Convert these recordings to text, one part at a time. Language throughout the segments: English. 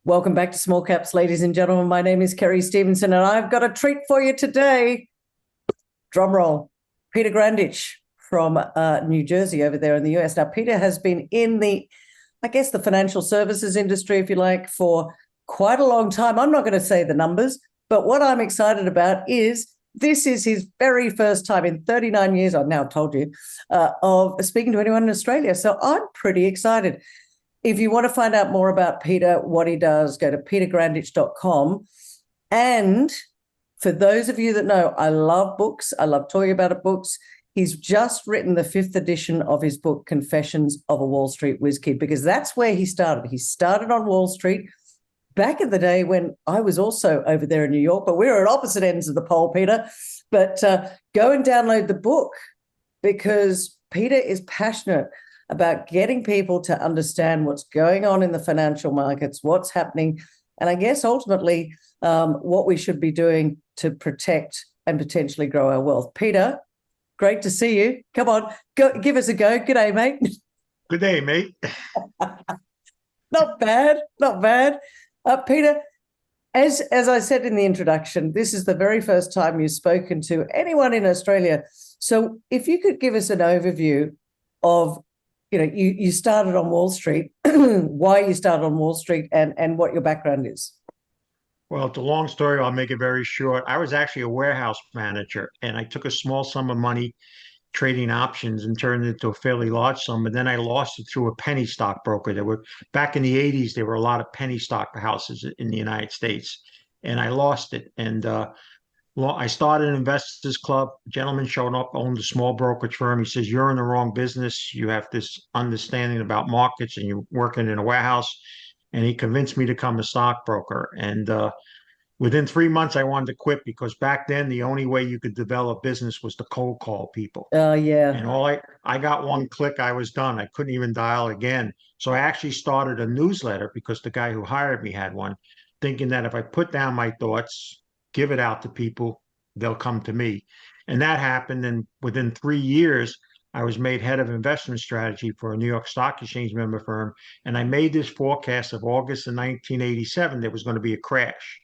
Welcome back to Small Caps, ladies and gentlemen. My name is Kerry Stevenson, and I've got a treat for you today. Drum roll. Peter Grandich from New Jersey over there in the US. Now, Peter has been in the financial services industry, if you like, for quite a long time. I'm not going to say the numbers, but what I'm excited about is this is his very first time in 39 years, I've now told you, of speaking to anyone in Australia. So I'm pretty excited. If you want to find out more about Peter, what he does, go to petergrandich.com. And for those of you that know, I love books. I love talking about books. He's just written the 5th edition of his book, Confessions of a Wall Street Whiz Kid, because that's where he started. He started on Wall Street back in the day when I was also over there in New York, but we were at opposite ends of the pole, Peter. But go and download the book because Peter is passionate about getting people to understand what's going on in the financial markets, what's happening, and I guess ultimately what we should be doing to protect and potentially grow our wealth. Peter, great to see you. Come on, give us a go. Good day, mate. Good day, mate. Not bad, not bad. Peter, as I said in the introduction, this is the very first time you've spoken to anyone in Australia. So if you could give us an overview of, you started on Wall Street, why you started on Wall Street and what your background is. Well, it's a long story. I'll make it very short. I was actually a warehouse manager, and I took a small sum of money trading options and turned it into a fairly large sum. But then I lost it through a penny stock broker. There were back in the 80s, there were a lot of penny stock houses in the United States, and I lost it. And I started an investors club. A gentleman showed up, owned a small brokerage firm. He says, "You're in the wrong business. You have this understanding about markets, and you're working in a warehouse." And he convinced me to become a stockbroker. And within 3 months, I wanted to quit because back then the only way you could develop business was to cold call people. Oh, yeah. And I got one click, I was done. I couldn't even dial again. So I actually started a newsletter because the guy who hired me had one, thinking that if I put down my thoughts, give it out to people, they'll come to me. And that happened. And within 3 years, I was made head of investment strategy for a New York Stock Exchange member firm. And I made this forecast of August of 1987, there was going to be a crash.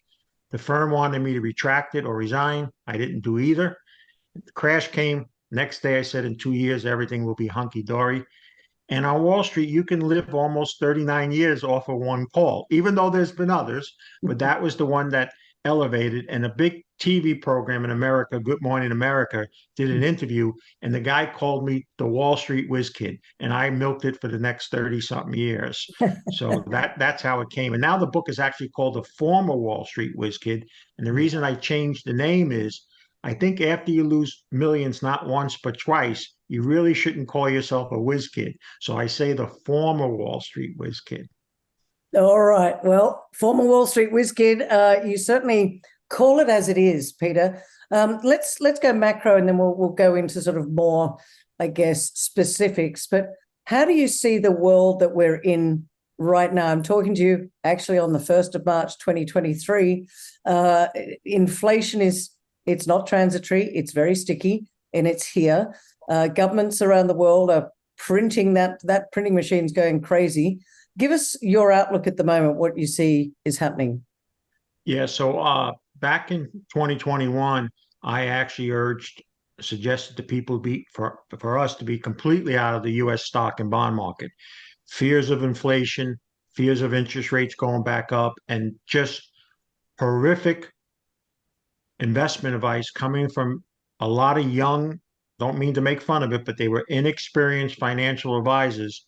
The firm wanted me to retract it or resign. I didn't do either. The crash came. Next day, I said, in 2 years, everything will be hunky dory. And on Wall Street, you can live almost 39 years off of one call, even though there's been others. But that was the one that elevated. And a big TV program in America, Good Morning America, did an interview. And the guy called me the Wall Street Whiz Kid. And I milked it for the next 30-something years. So that's how it came. And now the book is actually called The Former Wall Street Whiz Kid. And the reason I changed the name is I think after you lose millions, not once, but twice, you really shouldn't call yourself a whiz kid. So I say the former Wall Street whiz kid. All right. Well, former Wall Street whiz kid, you certainly call it as it is, Peter. Let's go macro, and then we'll go into sort of more, I guess, specifics. But how do you see the world that we're in right now? I'm talking to you actually on the 1st of March, 2023. Inflation it's not transitory. It's very sticky, and it's here. Governments around the world are printing that printing machine's going crazy. Give us your outlook at the moment, what you see is happening. Yeah, so back in 2021, I actually suggested to people for us to be completely out of the U.S. stock and bond market. Fears of inflation, fears of interest rates going back up, and just horrific investment advice coming from a lot of young, don't mean to make fun of it, but they were inexperienced financial advisors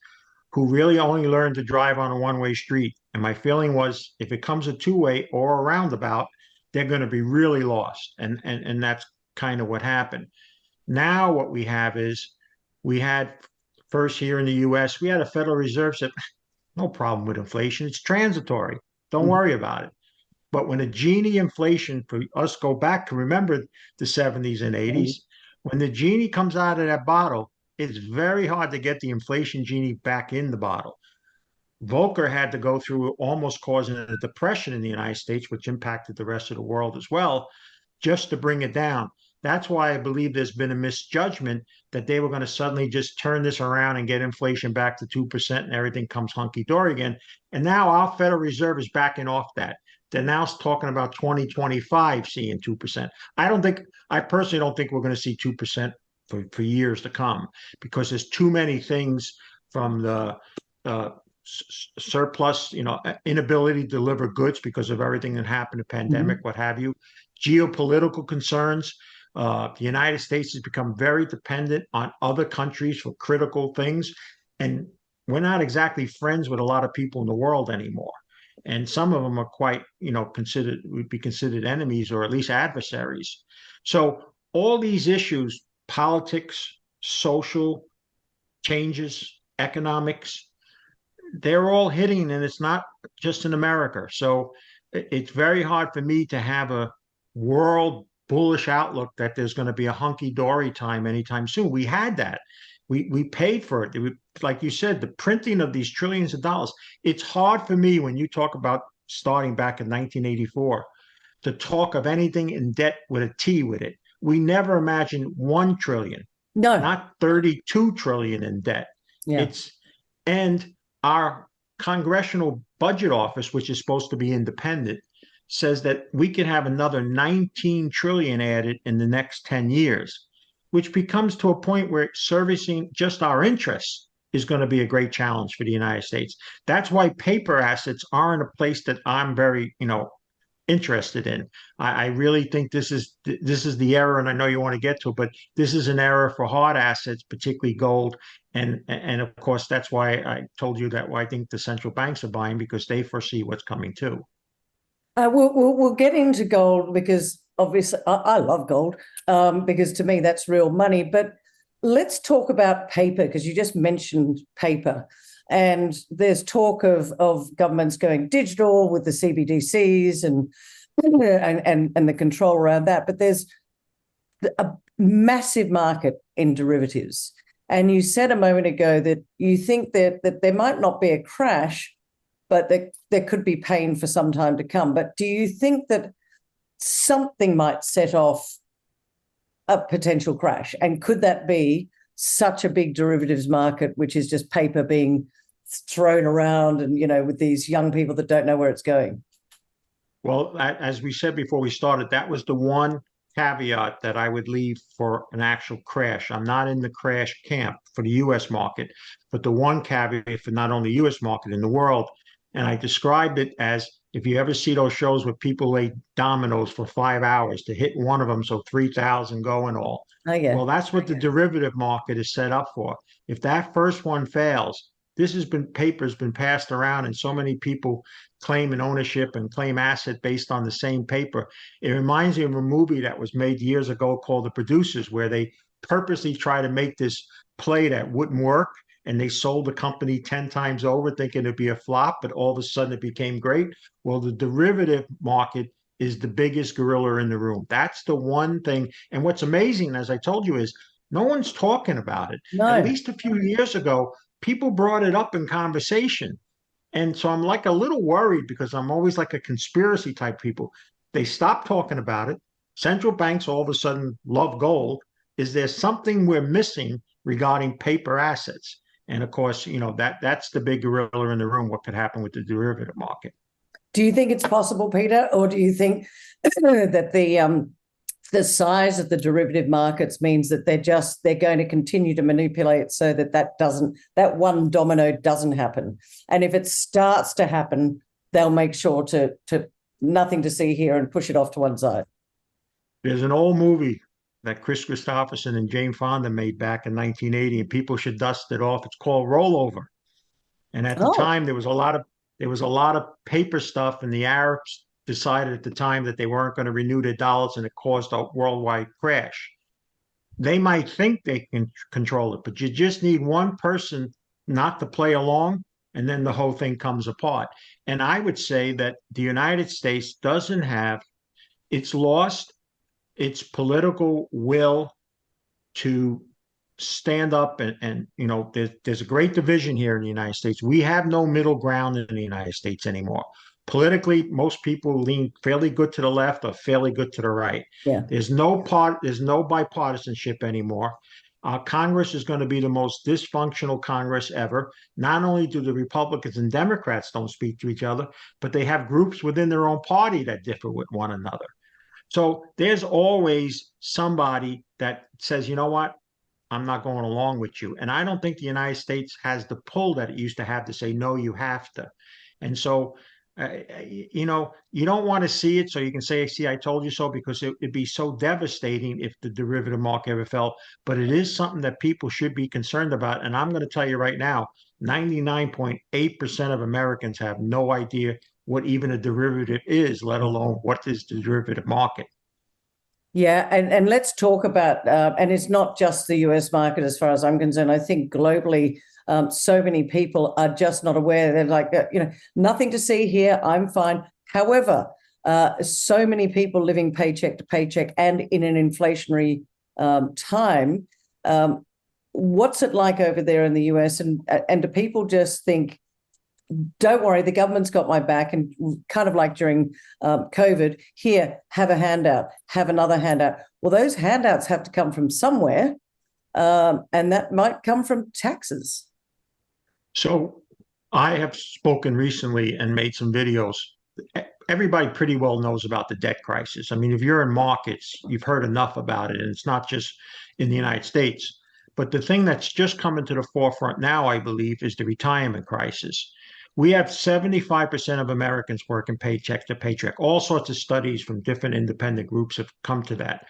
who really only learned to drive on a one-way street. And my feeling was if it comes a two-way or a roundabout, they're going to be really lost. And that's kind of what happened. Now what we have is we had first here in the US, we had a Federal Reserve said, no problem with inflation. It's transitory. Don't worry about it. But when a genie inflation, for us go back to remember the 70s and 80s, when the genie comes out of that bottle, it's very hard to get the inflation genie back in the bottle. Volcker had to go through almost causing a depression in the United States, which impacted the rest of the world as well, just to bring it down. That's why I believe there's been a misjudgment that they were going to suddenly just turn this around and get inflation back to 2% and everything comes hunky-dory again. And now our Federal Reserve is backing off that. They're now talking about 2025 seeing 2%. I personally don't think we're going to see 2% for years to come, because there's too many things, from the surplus, inability to deliver goods because of everything that happened, the pandemic, what have you, geopolitical concerns. The United States has become very dependent on other countries for critical things, and we're not exactly friends with a lot of people in the world anymore. And some of them are quite, would be considered enemies, or at least adversaries. So all these issues, politics, social changes, economics, they're all hitting, and it's not just in America. So it's very hard for me to have a world bullish outlook that there's going to be a hunky-dory time anytime soon. We had that. We paid for it. Like you said, the printing of these trillions of dollars. It's hard for me, when you talk about starting back in 1984, to talk of anything in debt with a T with it. We never imagined 1 trillion, No. not 32 trillion in debt. Yeah. And our Congressional Budget Office, which is supposed to be independent, says that we could have another 19 trillion added in the next 10 years, which becomes to a point where servicing just our interests is going to be a great challenge for the United States. That's why paper assets aren't a place that I'm very, interested in. I really think this is the era, and I know you want to get to it, but this is an era for hard assets, particularly gold. And of course, that's why I told you that I think the central banks are buying, because they foresee what's coming too. We'll get into gold, because obviously I love gold, because to me that's real money. But let's talk about paper, because you just mentioned paper. And there's talk of governments going digital with the CBDCs and the control around that. But there's a massive market in derivatives. And you said a moment ago that you think that there might not be a crash, but there could be pain for some time to come. But do you think that something might set off a potential crash? And could that be such a big derivatives market, which is just paper being thrown around, and with these young people that don't know where it's going? Well, as we said before we started, that was the one caveat that I would leave for an actual crash. I'm not in the crash camp for the U.S. market, but the one caveat for not only the U.S. market, in the world. And I described it as, if you ever see those shows where people lay dominoes for 5 hours to hit one of them, so 3,000 go and all. Oh, yeah. Well, that's what the derivative market is set up for. If that first one fails, paper's been passed around, and so many people claim an ownership and claim asset based on the same paper. It reminds me of a movie that was made years ago called The Producers, where they purposely try to make this play that wouldn't work, and they sold the company 10 times over thinking it'd be a flop, but all of a sudden it became great. Well, the derivative market is the biggest gorilla in the room. That's the one thing. And what's amazing, as I told you, is no one's talking about it. No. At least a few years ago, people brought it up in conversation. And so I'm like a little worried, because I'm always like a conspiracy type people. They stopped talking about it. Central banks all of a sudden love gold. Is there something we're missing regarding paper assets? And of course, that's the big gorilla in the room, what could happen with the derivative market. Do you think it's possible, Peter, or do you think that the size of the derivative markets means that they're going to continue to manipulate so that one domino doesn't happen? And if it starts to happen, they'll make sure to nothing to see here and push it off to one side. There's an old movie that Chris Christopherson and Jane Fonda made back in 1980, and people should dust it off. It's called Rollover. And at the time, there was a lot of paper stuff, and the Arabs decided at the time that they weren't going to renew their dollars, and it caused a worldwide crash. They might think they can control it, but you just need one person not to play along, and then the whole thing comes apart. And I would say that the United States it's lost its political will to stand up, and there's a great division here in the United States. We have no middle ground in the United States anymore. Politically, most people lean fairly good to the left or fairly good to the right. Yeah. There's no bipartisanship anymore. Congress is going to be the most dysfunctional Congress ever. Not only do the Republicans and Democrats don't speak to each other, but they have groups within their own party that differ with one another. So there's always somebody that says, you know what, I'm not going along with you. And I don't think the United States has the pull that it used to have to say, no, you have to. And so, you know, you don't want to see it so you can say, see, I told you so, because it'd be so devastating if the derivative market ever fell. But it is something that people should be concerned about. And I'm going to tell you right now, 99.8% of Americans have no idea what even a derivative is, let alone what is the derivative market. Yeah, and let's talk about, and it's not just the US market as far as I'm concerned. I think globally, so many people are just not aware. They're like, nothing to see here, I'm fine. However, so many people living paycheck to paycheck and in an inflationary time. What's it like over there in the US? And do people just think, don't worry, the government's got my back, and kind of like during COVID, here, have a handout, have another handout. Well, those handouts have to come from somewhere, and that might come from taxes. So I have spoken recently and made some videos. Everybody pretty well knows about the debt crisis. I mean, if you're in markets, you've heard enough about it, and it's not just in the United States. But the thing that's just coming to the forefront now, I believe, is the retirement crisis. We have 75% of Americans working paycheck to paycheck. All sorts of studies from different independent groups have come to that.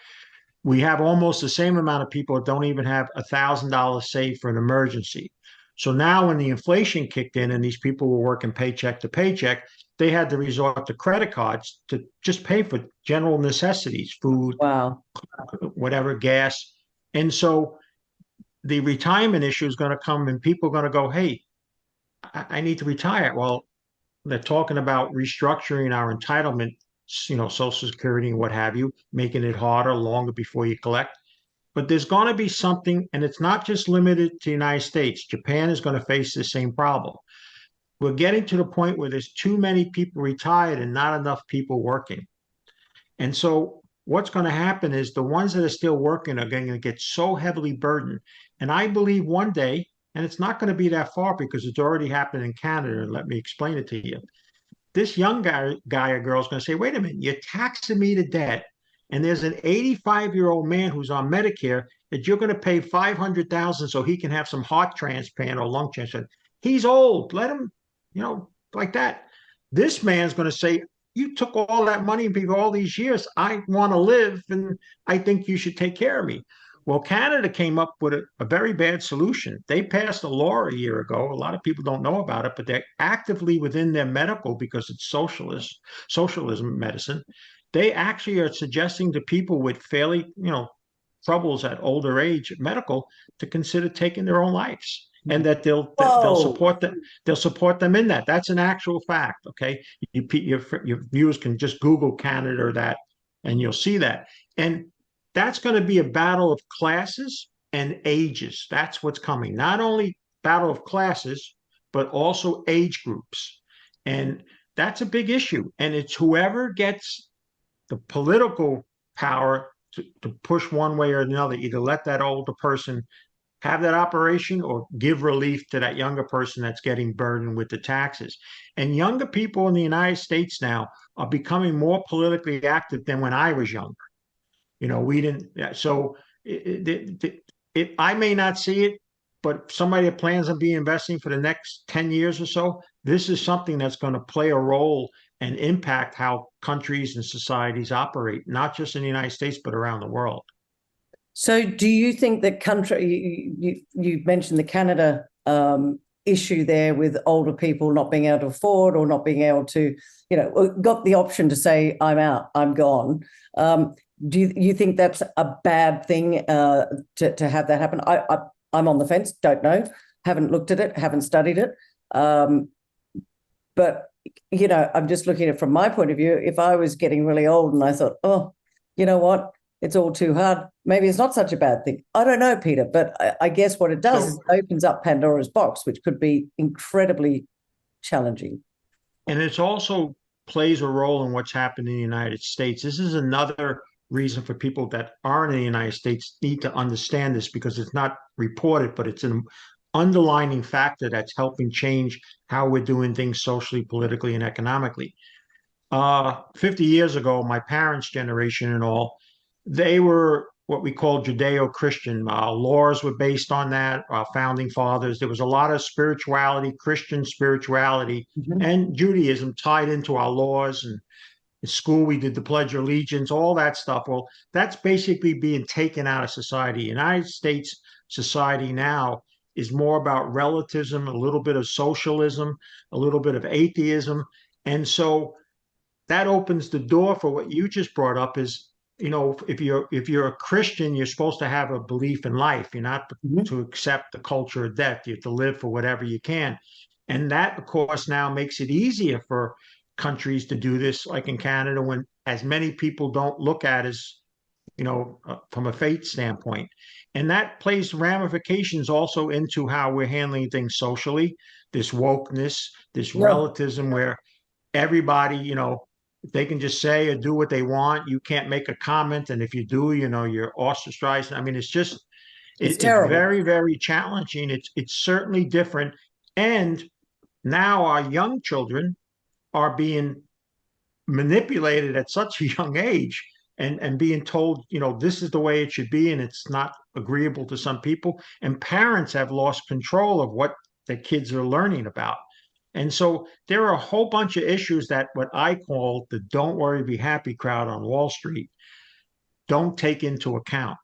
We have almost the same amount of people that don't even have $1,000 saved for an emergency. So now when the inflation kicked in and these people were working paycheck to paycheck, they had to resort to credit cards to just pay for general necessities, food, wow, whatever, gas. And so the retirement issue is going to come and people are going to go, hey, I need to retire. Well, they're talking about restructuring our entitlement, Social Security and what have you, making it harder, longer before you collect. But there's going to be something, and it's not just limited to the United States. Japan is going to face the same problem. We're getting to the point where there's too many people retired and not enough people working. And so what's going to happen is the ones that are still working are going to get so heavily burdened. And I believe one day, and it's not going to be that far because it's already happened in Canada, and let me explain it to you. This young guy or girl is going to say, wait a minute, you're taxing me to debt. And there's an 85-year-old man who's on Medicare that you're going to pay $500,000 so he can have some heart transplant or lung transplant. He's old. Let him, like that. This man's going to say, you took all that money and paid all these years. I want to live, and I think you should take care of me. Well, Canada came up with a very bad solution. They passed a law a year ago. A lot of people don't know about it, but they're actively within their medical, because it's socialism medicine. They actually are suggesting to people with fairly, troubles at older age medical to consider taking their own lives, and that they'll support them. They'll support them in that. That's an actual fact. Okay, your viewers can just Google Canada or that, and you'll see that. And that's going to be a battle of classes and ages. That's what's coming. Not only battle of classes, but also age groups. And that's a big issue. And it's whoever gets the political power to push one way or another, either let that older person have that operation or give relief to that younger person that's getting burdened with the taxes. And younger people in the United States now are becoming more politically active than when I was younger. We didn't. So I may not see it, but somebody that plans on being investing for the next 10 years or so, this is something that's going to play a role and impact how countries and societies operate, not just in the United States, but around the world. So do you think that you mentioned the Canada issue there with older people not being able to afford or not being able to, got the option to say, I'm out, I'm gone. Do you think that's a bad thing to have that happen? I'm on the fence, don't know, haven't looked at it, haven't studied it. But, I'm just looking at it from my point of view. If I was getting really old and I thought, oh, you know what, it's all too hard, maybe it's not such a bad thing. I don't know, Peter, but I guess what it does is it opens up Pandora's box, which could be incredibly challenging. And it's also plays a role in what's happened in the United States. This is another reason for people that aren't in the United States need to understand this, because it's not reported, but it's an underlining factor that's helping change how we're doing things socially, politically, and economically. 50 years ago, my parents' generation and all, they were what we call Judeo-Christian. Laws were based on that. Our founding fathers. There was a lot of spirituality, Christian spirituality, Mhm. and Judaism tied into our laws. And in school, we did the Pledge of Allegiance, all that stuff. Well, that's basically being taken out of society. United States society now is more about relativism, a little bit of socialism, a little bit of atheism. And so that opens the door for what you just brought up is, if you're a Christian, you're supposed to have a belief in life. You're not Mhm. to accept the culture of death. You have to live for whatever you can. And that, of course, now makes it easier for countries to do this, like in Canada, when as many people don't look at as, from a faith standpoint. And that plays ramifications also into how we're handling things socially, this wokeness, this Yeah, relativism where everybody, they can just say or do what they want. You can't make a comment. And if you do, you're ostracized. I mean, it's just, it's it's terrible. very, very challenging. It's certainly different. And now our young children are being manipulated at such a young age and being told, this is the way it should be. And it's not agreeable to some people. And parents have lost control of what the kids are learning about. And so there are a whole bunch of issues that what I call the don't worry, be happy crowd on Wall Street don't take into account,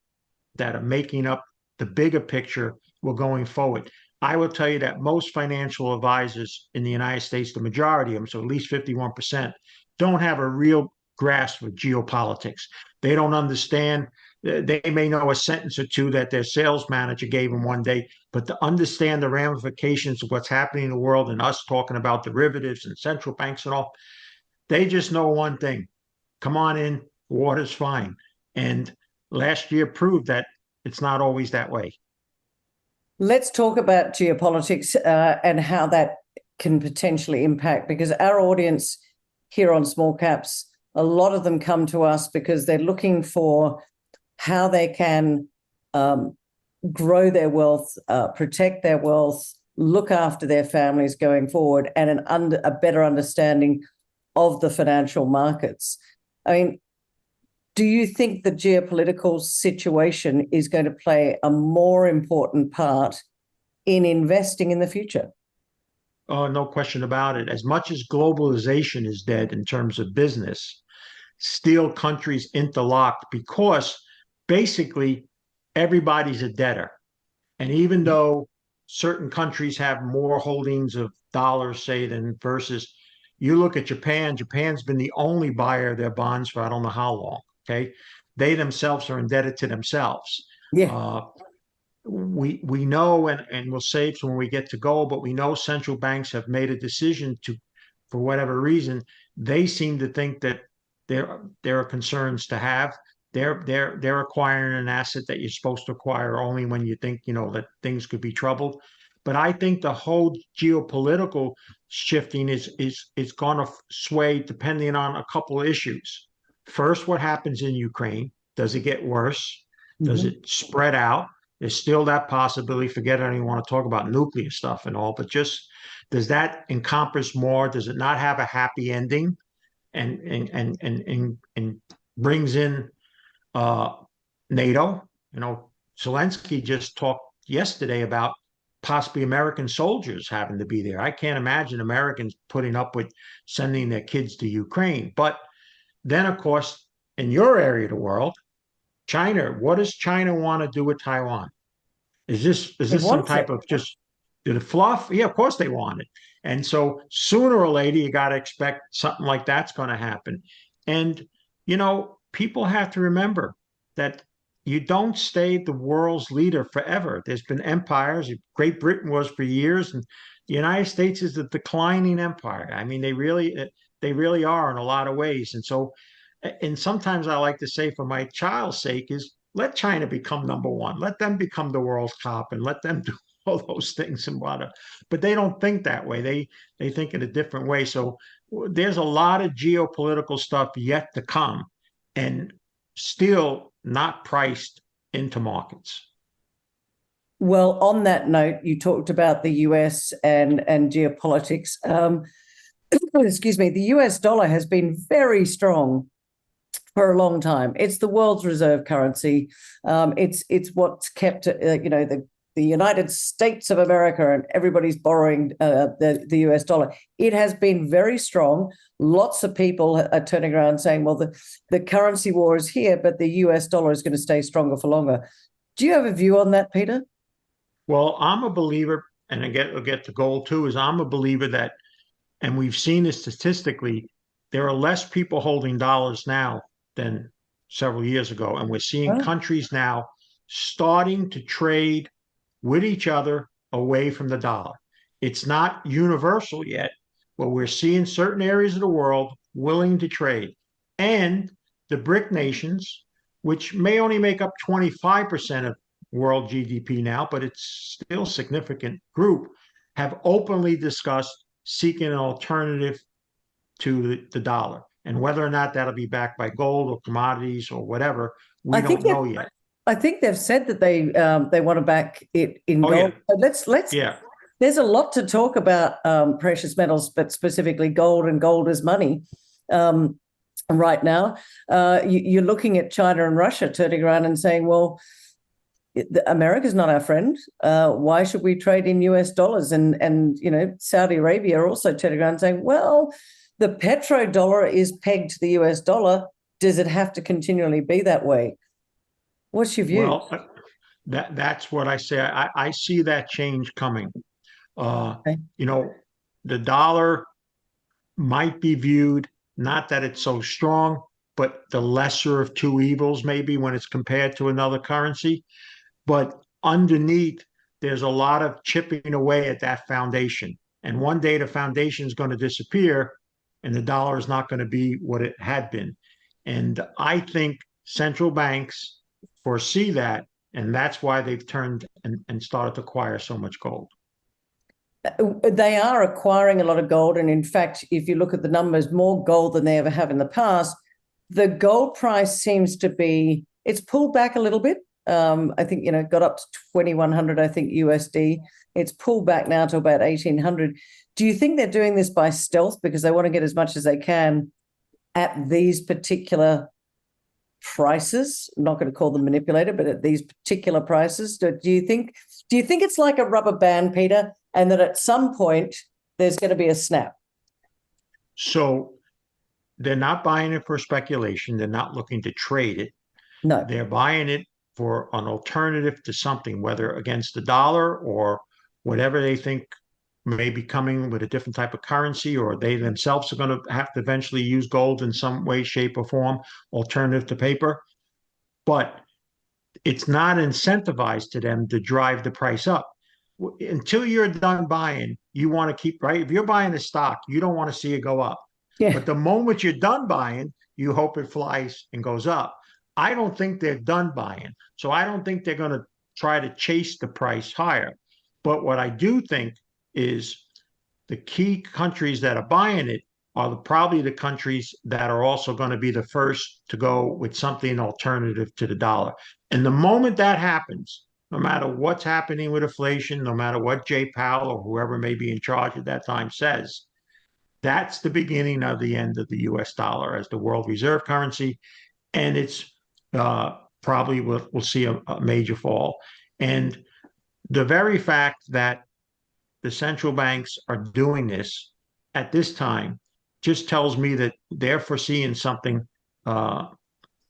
that are making up the bigger picture we're going forward. I will tell you that most financial advisors in the United States, the majority of them, so at least 51%, don't have a real grasp of geopolitics. They don't understand. They may know a sentence or two that their sales manager gave them one day, but to understand the ramifications of what's happening in the world and us talking about derivatives and central banks and all, they just know one thing: come on in, water's fine. And last year proved that it's not always that way. Let's talk about geopolitics and how that can potentially impact, because our audience here on Small Caps, a lot of them come to us because they're looking for how they can grow their wealth, protect their wealth, look after their families going forward, and a better understanding of the financial markets. I mean, do you think the geopolitical situation is going to play a more important part in investing in the future? Oh, no question about it. As much as globalization is dead in terms of business, still countries interlocked because basically everybody's a debtor. And even though certain countries have more holdings of dollars, say, than versus, you look at Japan, Japan's been the only buyer of their bonds for I don't know how long. Okay. They themselves are indebted to themselves. Yeah. Uh, we know, and we'll save when we get to go, but we know central banks have made a decision to, for whatever reason, they seem to think that there are concerns to have. They're acquiring an asset that you're supposed to acquire only when you think that things could be troubled. But I think the whole geopolitical shifting is going to sway depending on a couple of issues. First, what happens in Ukraine? Does it get worse? Does Mhm. it spread out? There's still that possibility. Forget I don't even want to talk about nuclear stuff and all, but just does that encompass more? Does it not have a happy ending? And brings in uh, NATO. Zelensky just talked yesterday about possibly American soldiers having to be there. I can't imagine Americans putting up with sending their kids to Ukraine. But then, of course, in your area of the world, China, what does China want to do with Taiwan? Is They this some want type it. of just did it fluff? Yeah, of course they want it. And so sooner or later, you got to expect something like that's going to happen. And people have to remember that you don't stay the world's leader forever. There's been empires. Great Britain was for years, and the United States is a declining empire. I mean, they really are in a lot of ways. And so, and sometimes I like to say, for my child's sake, is let China become number one. Let them become the world's top and let them do all those things and whatnot. But they don't think that way. They think in a different way. So there's a lot of geopolitical stuff yet to come, and still not priced into markets. Well, on that note, you talked about the US and geopolitics. Excuse me, the US dollar has been very strong for a long time. It's the world's reserve currency. It's what's kept the United States of America, and everybody's borrowing the US dollar. It has been very strong. Lots of people are turning around saying, well, the currency war is here, but the US dollar is going to stay stronger for longer. Do you have a view on that, Peter? Well, I'm a believer, and I'll get to gold too, is I'm a believer that, and we've seen this statistically, there are less people holding dollars now than several years ago. And we're seeing countries now starting to trade with each other away from the dollar. It's not universal yet, but we're seeing certain areas of the world willing to trade. And the BRIC nations, which may only make up 25% of world GDP now, but it's still a significant group, have openly discussed seeking an alternative to the dollar. And whether or not that'll be backed by gold or commodities or whatever, we don't know yet. I think they've said that they want to back it in gold. Yeah. So let's there's a lot to talk about precious metals, but specifically gold and gold as money. Right now, you're looking at China and Russia turning around and saying, well, America's not our friend. Why should we trade in US dollars? And Saudi Arabia are also turning around saying, well, the petrodollar is pegged to the US dollar. Does it have to continually be that way? What's your view? Well, that's what I say. I see that change coming. Okay. The dollar might be viewed, not that it's so strong, but the lesser of two evils, maybe, when it's compared to another currency. But underneath, there's a lot of chipping away at that foundation. And one day the foundation is going to disappear and the dollar is not going to be what it had been. And I think central banks foresee that, and that's why they've turned and started to acquire so much gold. They are acquiring a lot of gold. And in fact, if you look at the numbers, more gold than they ever have in the past. The gold price seems to be, it's pulled back a little bit. I think, got up to 2,100, I think, USD. It's pulled back now to about 1,800. Do you think they're doing this by stealth because they want to get as much as they can at these particular prices? I'm not going to call them manipulated, but at these particular prices. Do you think it's like a rubber band, Peter, and that at some point there's going to be a snap? So they're not buying it for speculation. They're not looking to trade it. No. They're buying it for an alternative to something, whether against the dollar or whatever they think may be coming with a different type of currency, or they themselves are going to have to eventually use gold in some way, shape, or form, alternative to paper. But it's not incentivized to them to drive the price up. Until you're done buying, you want to keep, right? If you're buying a stock, you don't want to see it go up. Yeah. But the moment you're done buying, you hope it flies and goes up. I don't think they're done buying. So I don't think they're going to try to chase the price higher. But what I do think is the key countries that are buying it are probably the countries that are also going to be the first to go with something alternative to the dollar. And the moment that happens, no matter what's happening with inflation, no matter what Jay Powell or whoever may be in charge at that time says, that's the beginning of the end of the US dollar as the world reserve currency. And it's probably we'll see a major fall. And the very fact that the central banks are doing this at this time just tells me that they're foreseeing something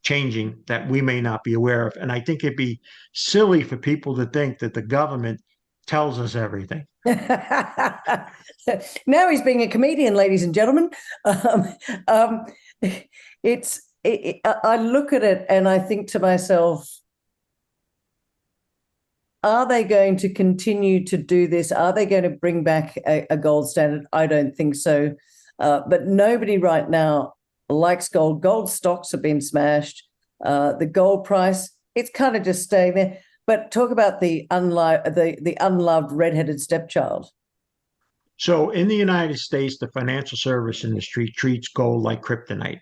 changing that we may not be aware of. And I think it'd be silly for people to think that the government tells us everything. Now he's being a comedian, ladies and gentlemen. I look at it and I think to myself, are they going to continue to do this? Are they going to bring back a gold standard? I don't think so. But nobody right now likes gold. Gold stocks have been smashed. The gold price, it's kind of just staying there. But talk about the unloved redheaded stepchild. So in the United States, the financial service industry treats gold like kryptonite.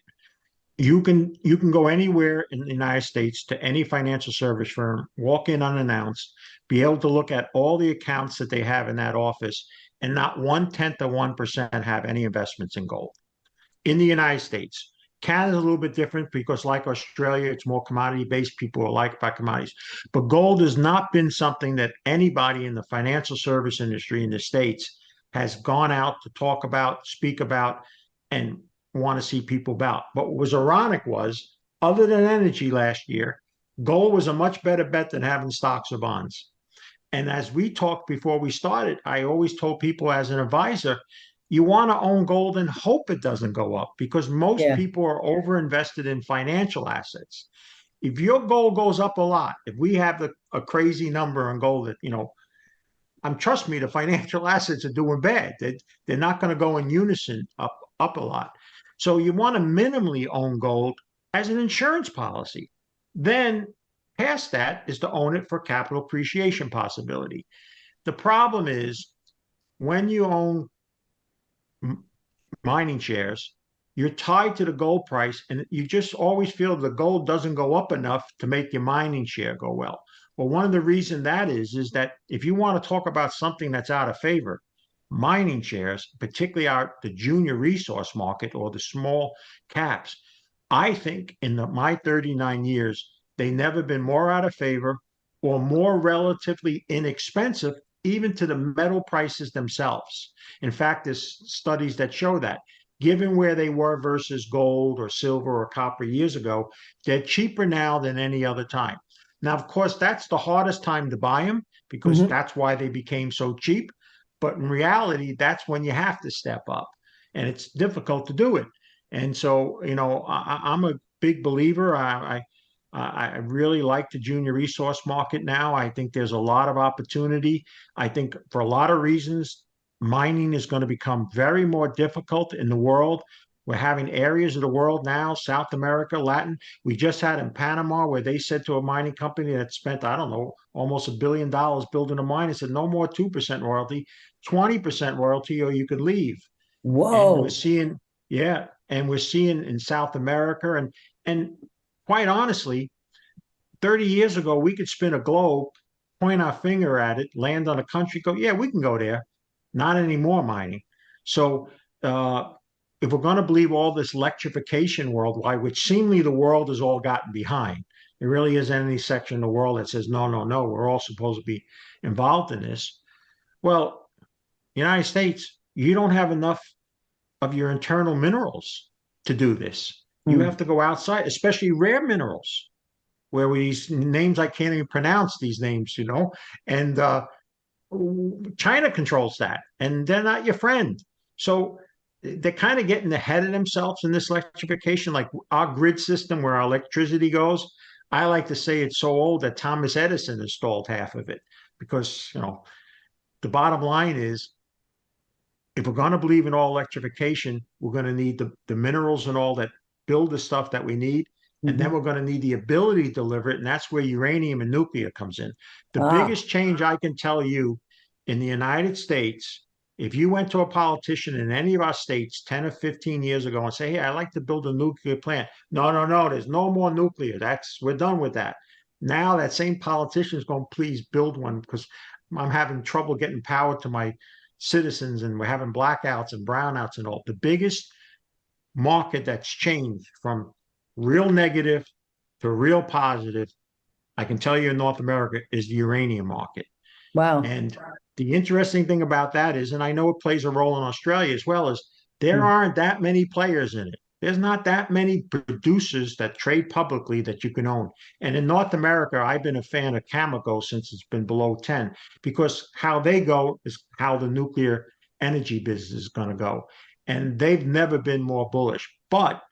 You can go anywhere in the United States to any financial service firm, walk in unannounced, be able to look at all the accounts that they have in that office, and not 1/10 of 1% have any investments in gold in the United States. Canada's a little bit different because, like Australia, it's more commodity based. People are like about commodities. But gold has not been something that anybody in the financial service industry in the States has gone out to talk about, speak about, and want to see people about. But what was ironic was, other than energy last year, gold was a much better bet than having stocks or bonds. And as we talked before we started, I always told people as an advisor, you want to own gold and hope it doesn't go up because most Yeah. people are over invested in financial assets. If your gold goes up a lot, if we have a crazy number on gold that, trust me, the financial assets are doing bad. They're not going to go in unison up a lot. So you want to minimally own gold as an insurance policy. Then past that is to own it for capital appreciation possibility. The problem is when you own mining shares, you're tied to the gold price, and you just always feel the gold doesn't go up enough to make your mining share go well. Well, one of the reasons that is that if you want to talk about something that's out of favor, mining shares, particularly the junior resource market or the small caps, I think in my 39 years, they never been more out of favor or more relatively inexpensive, even to the metal prices themselves. In fact, there's studies that show that given where they were versus gold or silver or copper years ago, they're cheaper now than any other time. Now, of course, that's the hardest time to buy them because Mhm. that's why they became so cheap. But in reality, that's when you have to step up, and it's difficult to do it. And so, I'm a big believer. I really like the junior resource market now. I think there's a lot of opportunity. I think for a lot of reasons, mining is going to become very more difficult in the world. We're having areas of the world now, South America, Latin. We just had in Panama where they said to a mining company that spent, I don't know, almost $1 billion building a mine, and said, no more 2% royalty, 20% royalty, or you could leave. And we're Whoa. seeing, yeah, and we're seeing in South America, and quite honestly, 30 years ago, we could spin a globe, point our finger at it, land on a country, go, yeah, we can go there. Not anymore mining. So if we're going to believe all this electrification worldwide, which seemingly the world has all gotten behind, there really isn't any section of the world that says, no, no, no, we're all supposed to be involved in this. Well, United States, you don't have enough of your internal minerals to do this. You Mm. have to go outside, especially rare minerals where these names I can't even pronounce these names, and China controls that, and they're not your friend. So they're kind of getting ahead of themselves in this electrification, like our grid system where our electricity goes. I like to say it's so old that Thomas Edison installed half of it because, the bottom line is if we're going to believe in all electrification, we're going to need the minerals and all that build the stuff that we need. And then Mhm. we're going to need the ability to deliver it. And that's where uranium and nuclear comes in. The Ah, biggest change I can tell you in the United States, if you went to a politician in any of our states 10 or 15 years ago and say, hey, I'd like to build a nuclear plant. No, no, no, there's no more nuclear. We're done with that. Now that same politician is going, please build one because I'm having trouble getting power to my citizens and we're having blackouts and brownouts and all. The biggest market that's changed from real negative to real positive, I can tell you in North America, is the uranium market. wow. And the interesting thing about that is, and I know it plays a role in Australia as well, is there Mm. aren't that many players in it. There's not that many producers that trade publicly that you can own. And in North America, I've been a fan of Cameco since it's been below 10, because how they go is how the nuclear energy business is going to go. And they've never been more bullish. But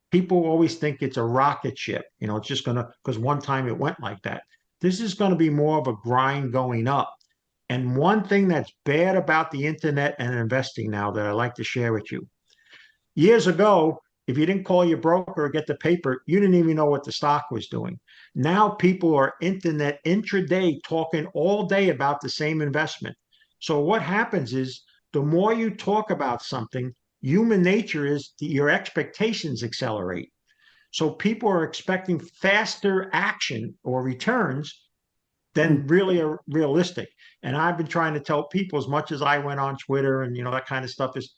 people always think it's a rocket ship. It's just going to, because one time it went like that. This is going to be more of a grind going up. And one thing that's bad about the internet and investing now that I like to share with you. Years ago, if you didn't call your broker or get the paper, you didn't even know what the stock was doing. Now people are internet intraday talking all day about the same investment. So what happens is the more you talk about something, human nature is your expectations accelerate. So people are expecting faster action or returns than really are realistic. And I've been trying to tell people, as much as I went on Twitter and that kind of stuff, is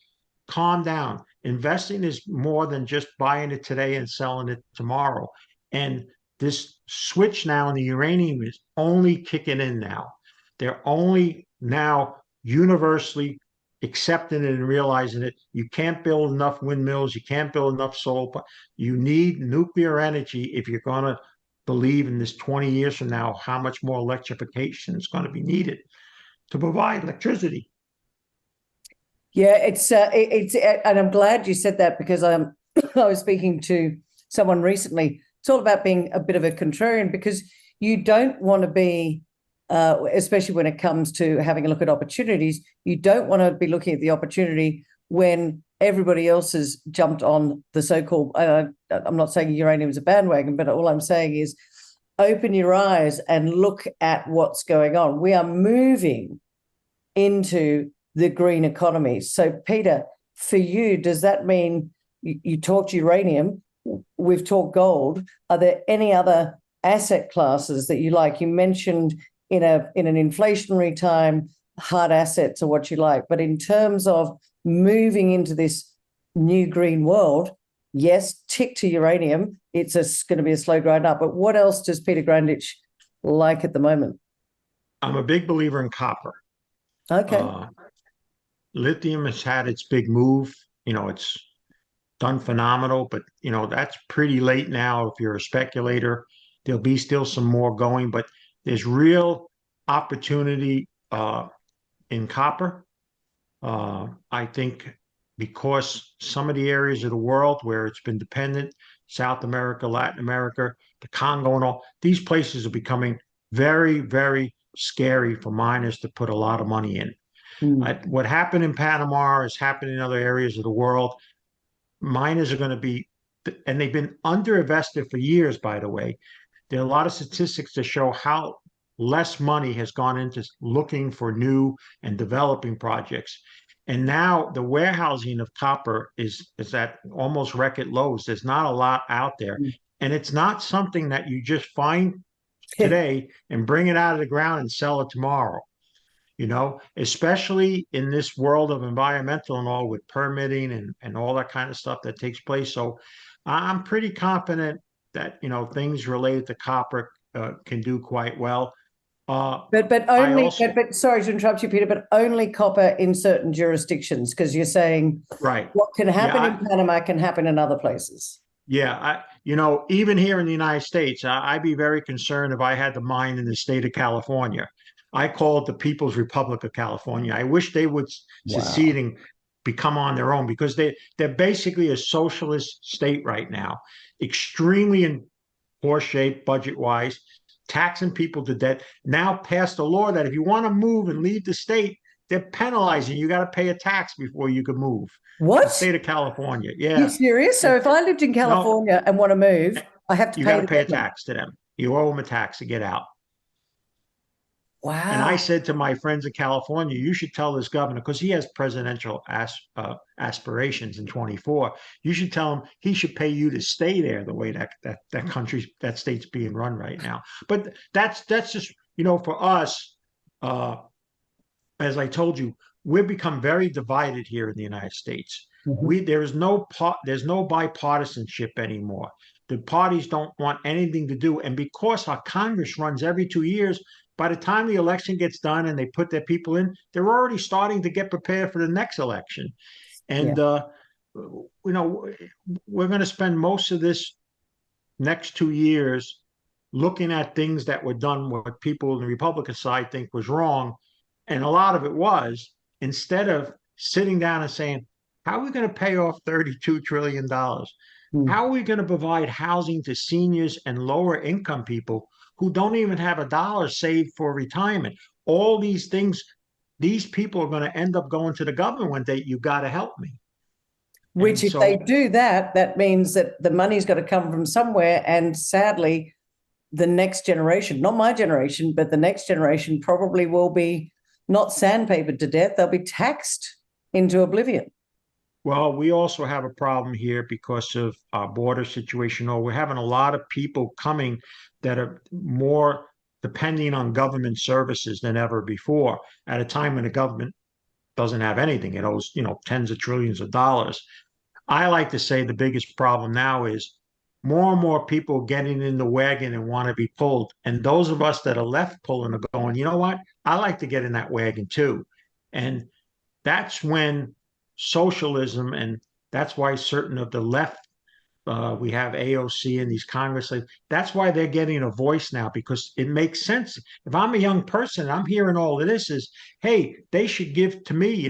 calm down. Investing is more than just buying it today and selling it tomorrow. And this switch now in the uranium is only kicking in now. They're only now universally accepting it and realizing it. You can't build enough windmills. You can't build enough solar. You need nuclear energy if you're going to believe in this 20 years from now how much more electrification is going to be needed to provide electricity. Yeah, it's and I'm glad you said that, because I was speaking to someone recently. It's all about being a bit of a contrarian, because you don't want to be, especially when it comes to having a look at opportunities, you don't want to be looking at the opportunity when everybody else has jumped on the so-called, I'm not saying uranium is a bandwagon, but all I'm saying is open your eyes and look at what's going on. We are moving into the green economy. So, Peter, for you, does that mean you talked uranium, we've talked gold? Are there any other asset classes that you like? You mentioned in an inflationary time, hard assets are what you like. But in terms of moving into this new green world, yes, tick to uranium. It's going to be a slow grind up. But what else does Peter Grandich like at the moment? I'm a big believer in copper. Okay. Lithium has had its big move. It's done phenomenal, but that's pretty late now. If you're a speculator, there'll be still some more going, but there's real opportunity in copper. I think because some of the areas of the world where it's been dependent, South America, Latin America, the Congo and all, these places are becoming very, very scary for miners to put a lot of money in. What happened in Panama is happening in other areas of the world. Miners are going to be, and they've been underinvested for years, by the way. There are a lot of statistics to show how less money has gone into looking for new and developing projects. And now the warehousing of copper is at almost record lows. There's not a lot out there. And it's not something that you just find today and bring it out of the ground and sell it tomorrow. Especially in this world of environmental and all, with permitting and all that kind of stuff that takes place. So I'm pretty confident that, things related to copper can do quite well. But sorry to interrupt you, Peter, but only copper in certain jurisdictions, because you're saying right. What can happen in Panama can happen in other places. Yeah, even here in the United States, I'd be very concerned if I had the mine in the state of California. I call it the People's Republic of California. I wish they would secede and become on their own, because they're basically a socialist state right now, extremely in poor shape budget-wise, taxing people to death. Now passed a law that if you want to move and leave the state, they're penalizing you. You got to pay a tax before you can move. What? The state of California. Yeah. You serious? So if I lived in California and want to move, I have to you got to pay a tax to them. You owe them a tax to get out. Wow. And I said to my friends in California, you should tell this governor, because he has presidential aspirations in 24. You should tell him he should pay you to stay there, the way that state's being run right now. But that's just, for us, as I told you, we've become very divided here in the United States. There's no bipartisanship anymore. The parties don't want anything to do. And because our Congress runs every 2 years, by the time the election gets done and they put their people in, they're already starting to get prepared for the next election. And, we're going to spend most of this next 2 years looking at things that were done, what people on the Republican side think was wrong. And a lot of it was, instead of sitting down and saying, how are we going to pay off $32 trillion? How are we going to provide housing to seniors and lower income people who don't even have a dollar saved for retirement? All these things, these people are going to end up going to the government one day. You got to help me. Which, And if they so, do that, that means that the money's got to come from somewhere. And sadly, the next generation, not my generation, but the next generation probably will be not sandpapered to death. They'll be taxed into oblivion. well, we also have a problem here because of our border situation, or we're having a lot of people coming that are more depending on government services than ever before at a time when the government doesn't have anything. It owes, tens of trillions of dollars. I like to say the biggest problem now is more and more people getting in the wagon and want to be pulled. And those of us that are left pulling are going, you know what? I like to get in that wagon too. And that's when socialism, and that's why certain of the left, we have AOC and these Congress, that's why they're getting a voice now, because it makes sense. If I'm a young person, I'm hearing all of this is, hey, they should give to me,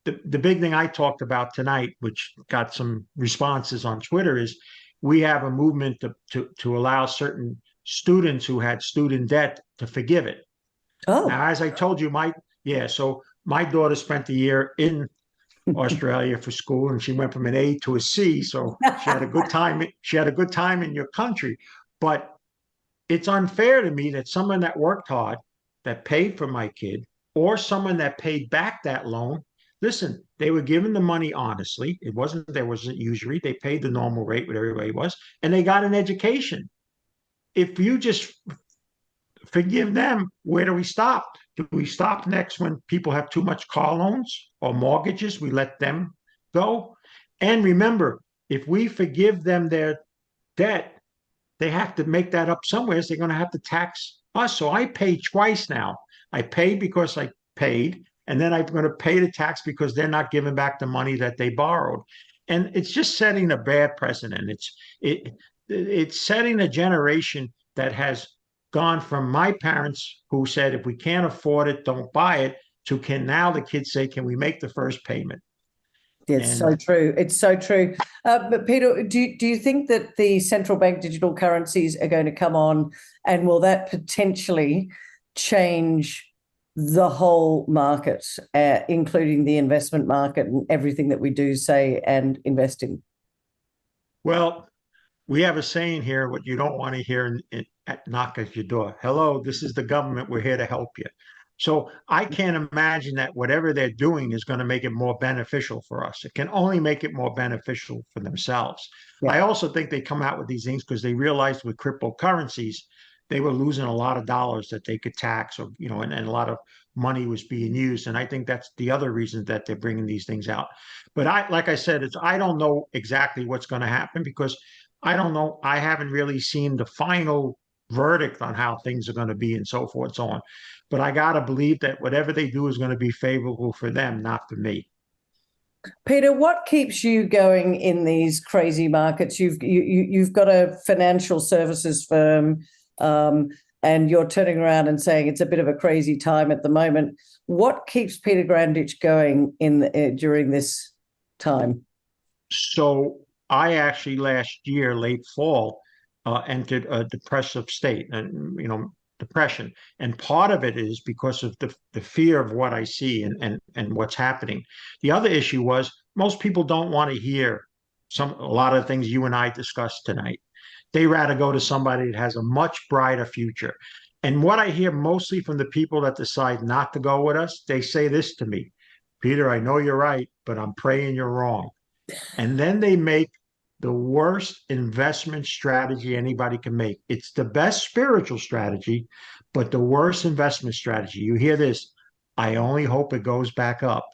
the big thing I talked about tonight, which got some responses on Twitter, is we have a movement to allow certain students who had student debt to forgive it. Oh, Now, as I told you, so my daughter spent a year in Australia for school, and she went from an A to a C. So she had a good time. She had a good time in your country. But it's unfair to me that someone that worked hard, that paid for my kid, or someone that paid back that loan, listen, they were given the money honestly. There wasn't usury. They paid the normal rate, what everybody was, and they got an education. If you just forgive them, where do we stop? Do we stop next when people have too much car loans or mortgages? We let them go. And remember, if we forgive them their debt, they have to make that up somewhere. So they're going to have to tax us. So I pay twice now. I paid because I paid, and then I'm going to pay the tax because they're not giving back the money that they borrowed. And it's just setting a bad precedent. It's setting a generation that has gone from my parents who said, if we can't afford it, don't buy it, to can now the kids say, can we make the first payment? it's so And true. It's so true. But Peter, do you think that the central bank digital currencies are going to come on, and will that potentially change the whole market, including the investment market and everything that we do say and invest in? well, we have a saying here, what you don't want to hear at knock at your door. Hello, this is the government. We're here to help you. So I can't imagine that whatever they're doing is going to make it more beneficial for us. It can only make it more beneficial for themselves. Yeah. I also think they come out with these things because they realized with cryptocurrencies, they were losing a lot of dollars that they could tax, or, and a lot of money was being used. And I think that's the other reason that they're bringing these things out. But like I said, I don't know exactly what's going to happen because I don't know. I haven't really seen the final verdict on how things are going to be and so forth and so on. But I got to believe that whatever they do is going to be favorable for them, not for me. Peter, what keeps you going in these crazy markets? You've got a financial services firm, and you're turning around and saying it's a bit of a crazy time at the moment. What keeps Peter Grandich going during this time? So I actually last year, late fall, entered a depressive state, and depression. And part of it is because of the fear of what I see and what's happening. The other issue was most people don't want to hear a lot of the things you and I discussed tonight. They rather go to somebody that has a much brighter future. And what I hear mostly from the people that decide not to go with us, they say this to me: Peter, I know you're right, but I'm praying you're wrong. And then they make the worst investment strategy anybody can make. It's the best spiritual strategy, but the worst investment strategy. You hear this: I only hope it goes back up.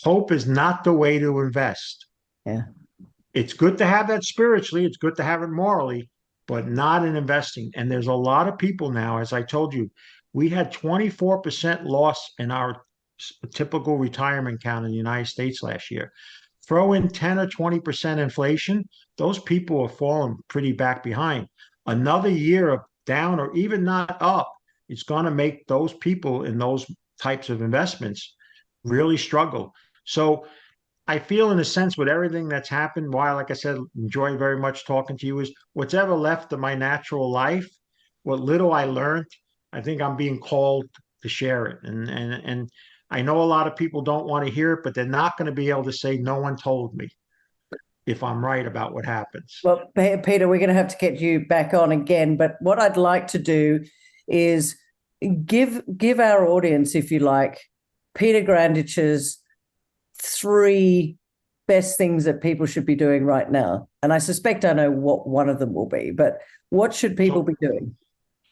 Hope is not the way to invest. Yeah. It's good to have that spiritually, it's good to have it morally, but not in investing. And there's a lot of people now, as I told you, we had 24% loss in our typical retirement count in the United States last year. Throw in 10 or 20% inflation, those people are falling pretty back behind. Another year of down or even not up, it's going to make those people in those types of investments really struggle. So I feel, in a sense, with everything that's happened, why, like I said, enjoy very much talking to you, is what's ever left of my natural life, what little I learned, I think I'm being called to share it. And I know a lot of people don't want to hear it, but they're not going to be able to say, no one told me. if I'm right about what happens. Well, Peter, we're going to have to get you back on again. But what I'd like to do is give our audience, if you like, Peter Grandich's 3 best things that people should be doing right now. And I suspect I know what one of them will be, but what should people be doing?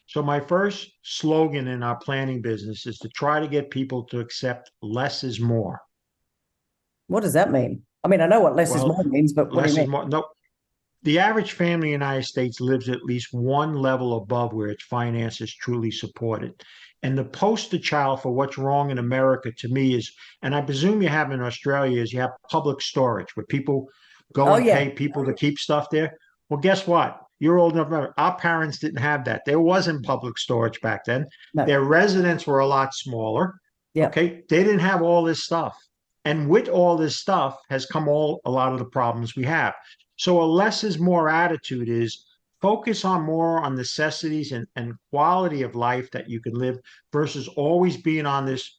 So my first slogan in our planning business is to try to get people to accept less is more. What does that mean? I mean, I know what less is Well, more means, but what do you less is mean? more. No, the average family in the United States lives at least one level above where its finances truly support it. And the poster child for what's wrong in America to me is, and I presume you have in Australia, is you have public storage where people go Oh, and yeah. pay people to keep stuff there. Well, guess what? You're old enough. Remember, our parents didn't have that. There wasn't public storage back then. No. Their residents were a lot smaller. Yeah. Okay. They didn't have all this stuff. And with all this stuff has come a lot of the problems we have. So a less is more attitude is focus on more on necessities and quality of life that you can live versus always being on this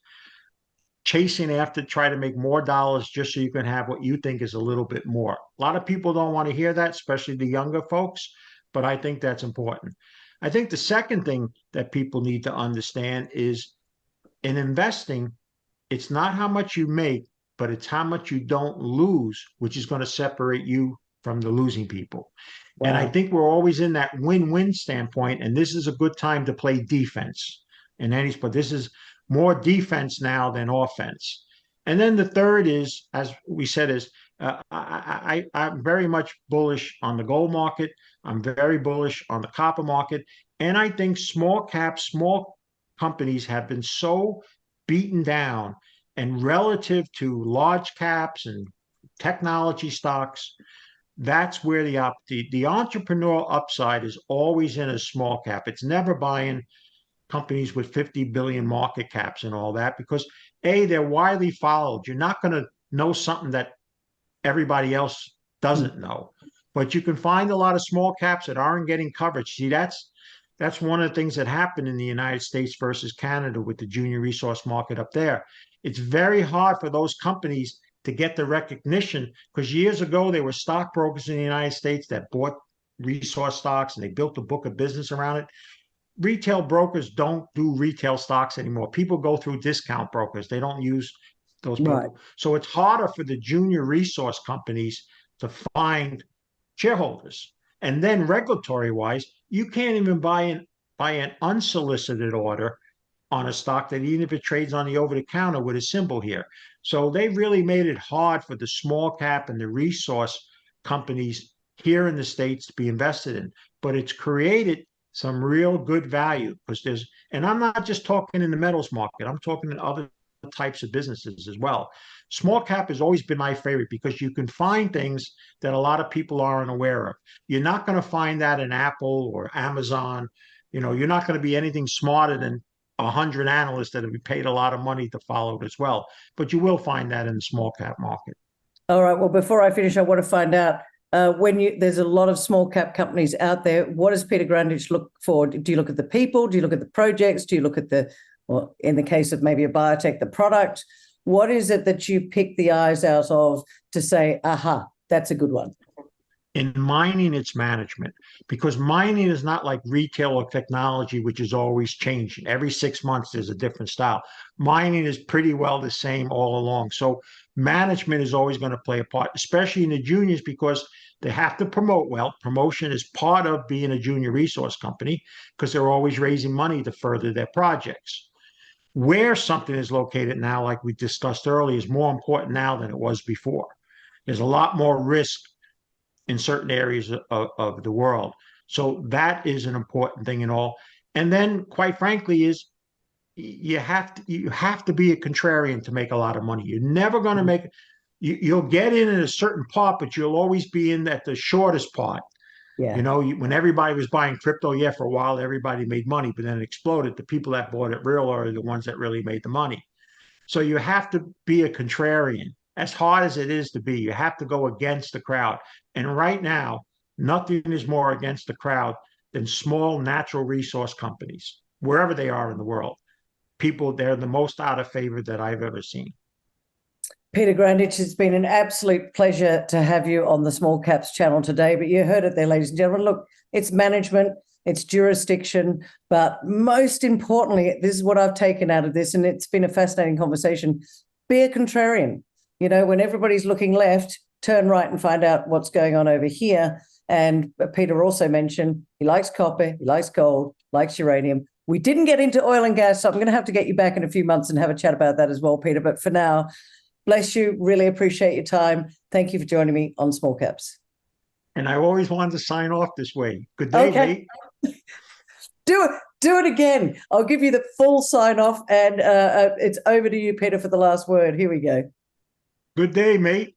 chasing after try to make more dollars just so you can have what you think is a little bit more. A lot of people don't want to hear that, especially the younger folks, but I think that's important. I think the second thing that people need to understand is in investing, it's not how much you make, but it's how much you don't lose, which is going to separate you from the losing people. Wow. And I think we're always in that win-win standpoint, and this is a good time to play defense. But this is more defense now than offense. And then the third is, as we said, is I'm very much bullish on the gold market. I'm very bullish on the copper market. And I think small companies have been so beaten down, and relative to large caps and technology stocks, that's where the entrepreneurial upside is always in a small cap. It's never buying companies with 50 billion market caps and all that because they're widely followed. You're not going to know something that everybody else doesn't know, but you can find a lot of small caps that aren't getting coverage. See, that's one of the things that happened in the United States versus Canada with the junior resource market up there. It's very hard for those companies to get the recognition because years ago there were stockbrokers in the United States that bought resource stocks and they built a book of business around it. Retail brokers don't do retail stocks anymore. People go through discount brokers. They don't use those people. Right. So it's harder for the junior resource companies to find shareholders. And then regulatory wise, you can't even buy an unsolicited order on a stock that even if it trades on the over the counter with a symbol here. So they really made it hard for the small cap and the resource companies here in the States to be invested in. But it's created some real good value because and I'm not just talking in the metals market, I'm talking in other types of businesses as well. Small cap has always been my favorite because you can find things that a lot of people aren't aware of. You're not going to find that in Apple or Amazon. You're not going to be anything smarter than 100 analysts that have been paid a lot of money to follow it as well. But you will find that in the small cap market. All right. Well, before I finish, I want to find out there's a lot of small cap companies out there. What does Peter Grandich look for? Do you look at the people? Do you look at the projects? Do you look at well, in the case of maybe a biotech, the product? What is it that you pick the eyes out of to say, aha, that's a good one? In mining, it's management, because mining is not like retail or technology, which is always changing. Every 6 months, there's a different style. Mining is pretty well the same all along. So management is always going to play a part, especially in the juniors, because they have to promote well. Promotion is part of being a junior resource company because they're always raising money to further their projects. Where something is located now, like we discussed earlier, is more important now than it was before. There's a lot more risk in certain areas of the world. So that is an important thing and all. And then, quite frankly, is you have to be a contrarian to make a lot of money. You're never going to make you'll get in at a certain part, but you'll always be in at the shortest part. Yeah. When everybody was buying crypto, for a while, everybody made money, but then it exploded. The people that bought it real are the ones that really made the money. So you have to be a contrarian. As hard as it is to be, you have to go against the crowd. And right now, nothing is more against the crowd than small natural resource companies, wherever they are in the world. They're the most out of favor that I've ever seen. Peter Grandich, it's been an absolute pleasure to have you on the Small Caps channel today. But you heard it there, ladies and gentlemen. Look, it's management, it's jurisdiction, but most importantly, this is what I've taken out of this, and it's been a fascinating conversation. Be a contrarian. You know, when everybody's looking left, turn right and find out what's going on over here. And Peter also mentioned he likes copper, he likes gold, likes uranium. We didn't get into oil and gas, so I'm going to have to get you back in a few months and have a chat about that as well, Peter. But for now, bless you. Really appreciate your time. Thank you for joining me on Small Caps. And I always wanted to sign off this way. Good day, mate. Do it again. I'll give you the full sign off, and it's over to you, Peter, for the last word. Here we go. Good day, mate.